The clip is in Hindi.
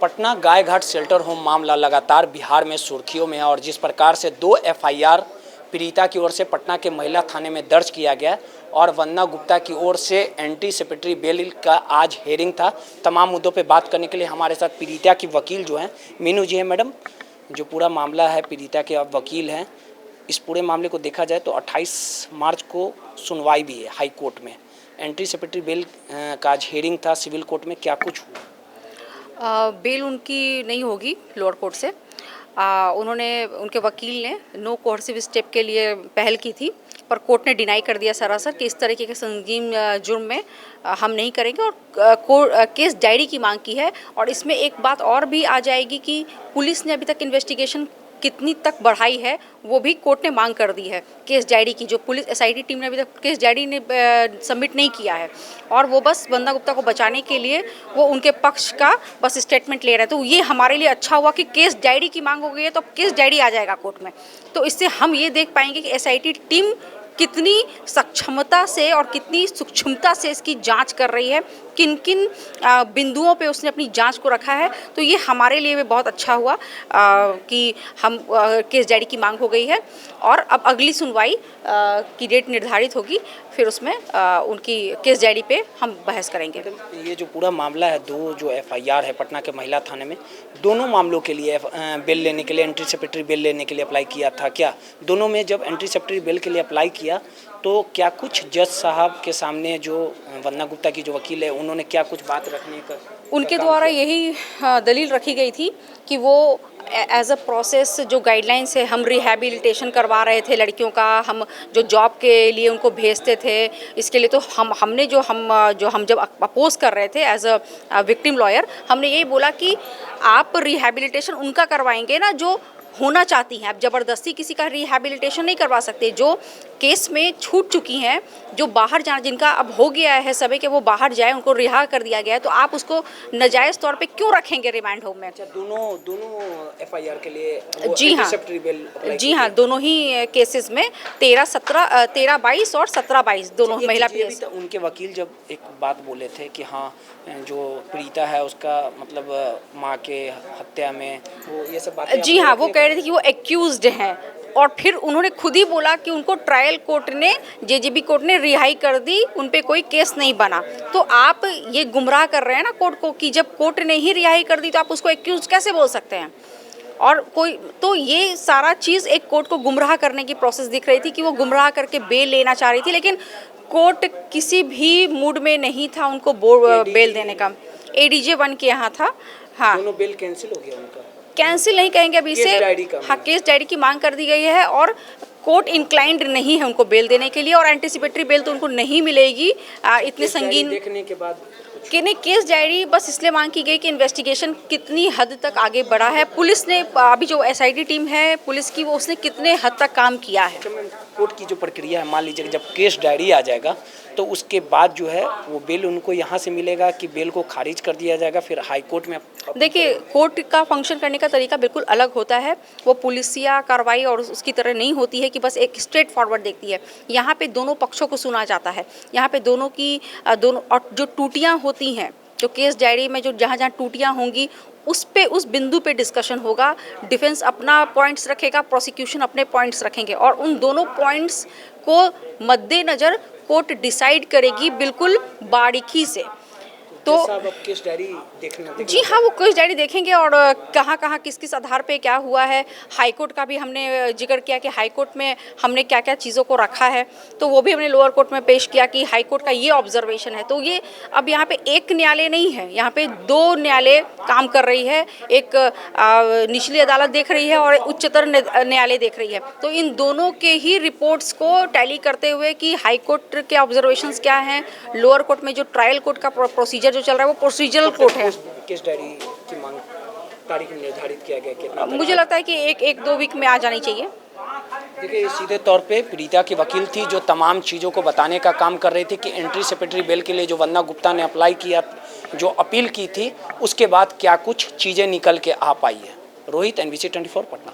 पटना गाय घाट शेल्टर होम मामला लगातार बिहार में सुर्खियों में है और जिस प्रकार से 2 एफआईआर पीड़िता की ओर से पटना के महिला थाने में दर्ज किया गया और वंदना गुप्ता की ओर से एंटीसिपेटरी बेल का आज हेयरिंग था। तमाम मुद्दों पे बात करने के लिए हमारे साथ पीड़िता की वकील जो हैं मीनू जी हैं। मैडम, जो पूरा मामला है, पीड़िता के आप वकील हैं, इस पूरे मामले को देखा जाए तो 28 मार्च को सुनवाई भी है हाई कोर्ट में। एंटीसिपेटरी बेल का आज हेयरिंग था सिविल कोर्ट में, क्या कुछ हुआ? बेल उनकी नहीं होगी लोअर कोर्ट से। उन्होंने, उनके वकील ने नो कोर्सिव स्टेप के लिए पहल की थी, पर कोर्ट ने डिनाई कर दिया सरासर कि इस तरीके के संगीन जुर्म में हम नहीं करेंगे और केस डायरी की मांग की है। और इसमें एक बात और भी आ जाएगी कि पुलिस ने अभी तक इन्वेस्टिगेशन कितनी तक बढ़ाई है वो भी कोर्ट ने मांग कर दी है। केस डायरी की जो पुलिस एसआईटी टीम ने अभी तक केस डायरी ने सबमिट नहीं किया है और वो बस वंदना गुप्ता को बचाने के लिए वो उनके पक्ष का बस स्टेटमेंट ले रहे हैं। तो ये हमारे लिए अच्छा हुआ कि केस डायरी की मांग हो गई है, तो केस डायरी आ जाएगा कोर्ट में। तो इससे हम ये देख पाएंगे कि एसआईटी टीम कितनी सक्षमता से और कितनी सूक्ष्मता से इसकी जांच कर रही है, किन किन बिंदुओं पे उसने अपनी जांच को रखा है। तो ये हमारे लिए भी बहुत अच्छा हुआ कि हम केस डायरी की मांग हो गई है और अब अगली सुनवाई की डेट निर्धारित होगी, फिर उसमें उनकी केस डायरी पे हम बहस करेंगे। ये जो पूरा मामला है, 2 जो एफआईआर है पटना के महिला थाने में, दोनों मामलों के लिए बेल लेने के लिए, एंटीसिपेटरी बेल लेने के लिए अप्लाई किया था क्या? दोनों में जब एंटीसिपेटरी बेल के लिए अप्लाई किया तो क्या कुछ जज साहब के सामने, जो वंदना गुप्ता की जो वकील है, उन्होंने क्या कुछ बात रखने का उनके द्वारा यही दलील रखी गई थी कि वो एज अ प्रोसेस जो गाइडलाइंस है, हम रिहैबिलिटेशन करवा रहे थे लड़कियों का, हम जो जॉब के लिए उनको भेजते थे, इसके लिए तो हमने जो हम जब अपोज कर रहे थे एज अ विक्टिम लॉयर, हमने यही बोला कि आप रिहैबिलिटेशन उनका करवाएंगे ना जो होना चाहती हैं। आप ज़बरदस्ती किसी का रिहैबिलिटेशन नहीं करवा सकते। जो केस में छूट चुकी हैं, जो बाहर जाना, जिनका अब हो गया है समय कि वो बाहर जाए, उनको रिहा कर दिया गया है, तो आप उसको नाजायज़ तौर पे क्यों रखेंगे रिमांड होम में? अच्छा, दोनों एफआईआर के लिए जी हाँ, जी हाँ, दोनों ही केसेस में 13-22 और 17-22 दोनों महिला पीएस। उनके वकील जब एक बात बोले थे कि हाँ, जो पीड़िता है उसका मतलब माँ के हत्या में वो ये सब बातें, जी हाँ, वो कह रहे थे कि वो एक्यूज्ड हैं और फिर उन्होंने खुद ही बोला कि उनको ट्रायल कोर्ट ने, जेजेबी कोर्ट ने रिहाई कर दी, उन पे कोई केस नहीं बना। तो आप ये गुमराह कर रहे हैं ना कोर्ट को कि जब कोर्ट ने ही रिहाई कर दी तो आप उसको एक्यूज कैसे बोल सकते हैं? और कोई तो ये सारा चीज़ एक कोर्ट को गुमराह करने की प्रोसेस दिख रही थी कि वो गुमराह करके बेल लेना चाह रही थी, लेकिन कोर्ट किसी भी मूड में नहीं था उनको बेल देने का। एडीजे 1 के यहाँ था। हाँ, दोनों बेल कैंसिल हो गया उनका। कैंसिल नहीं कहेंगे अभी से, हाँ, केस डायरी की मांग कर दी गई है और कोर्ट इंक्लाइंड नहीं है उनको बेल देने के लिए और एंटीसिपेटरी बेल तो उनको नहीं मिलेगी इतने संगीन देखने के बाद। कि नहीं, केस डायरी बस इसलिए मांग की गई कि इन्वेस्टिगेशन कितनी हद तक आगे बढ़ा है, पुलिस ने अभी जो एसआईटी टीम है पुलिस की, वो उसने कितने हद तक काम किया है। कोर्ट की जो प्रक्रिया है, मान लीजिए जब केस डायरी आ जाएगा तो उसके बाद जो है वो बेल उनको यहाँ से मिलेगा कि बेल को खारिज कर दिया जाएगा फिर हाई कोर्ट में? देखिए, कोर्ट का फंक्शन करने का तरीका बिल्कुल अलग होता है। वो पुलिसिया कार्रवाई और उसकी तरह नहीं होती है कि बस एक स्ट्रेट फॉरवर्ड देखती है। यहाँ पे दोनों पक्षों को सुना जाता है। यहाँ पे दोनों और जो टूटियाँ होती हैं, जो केस डायरी में जो जहाँ टूटियाँ होंगी उस बिंदु पे डिस्कशन होगा। डिफेंस अपना पॉइंट्स रखेगा, प्रोसिक्यूशन अपने पॉइंट्स रखेंगे और उन दोनों पॉइंट्स को मद्देनज़र कोर्ट डिसाइड करेगी बिल्कुल बारीकी से। तो केस डायरी देखना जी हाँ, वो केस डायरी देखेंगे और कहाँ कहाँ किस आधार पे क्या हुआ है। हाईकोर्ट का भी हमने जिक्र किया कि हाईकोर्ट में हमने क्या क्या चीज़ों को रखा है, तो वो भी हमने लोअर कोर्ट में पेश किया कि हाईकोर्ट का ये ऑब्जर्वेशन है। तो ये अब यहाँ पे एक न्यायालय नहीं है, यहाँ पे 2 न्यायालय काम कर रही है। एक निचली अदालत देख रही है और उच्चतर न्यायालय देख रही है। तो इन दोनों के ही रिपोर्ट्स को टैली करते हुए कि हाईकोर्ट के ऑब्जर्वेशंस क्या हैं, लोअर कोर्ट में जो ट्रायल कोर्ट का प्रोसीजर जो चल रहा है वो प्रोसीजरल कोर्ट है। केस डायरी की मांग तारीख निर्धारित किया गया कितना? मुझे लगता है कि एक 2 वीक में आ जानी चाहिए। देखिए, सीधे तौर पे पीड़िता की वकील थी जो तमाम चीज़ों को बताने का काम कर रही थी कि एंटीसिपेटरी बेल के लिए जो वंदना गुप्ता ने अप्लाई किया, जो अपील की थी, उसके बाद क्या कुछ चीज़ें निकल के आ पाई है। रोहित, NBC 24 पटना।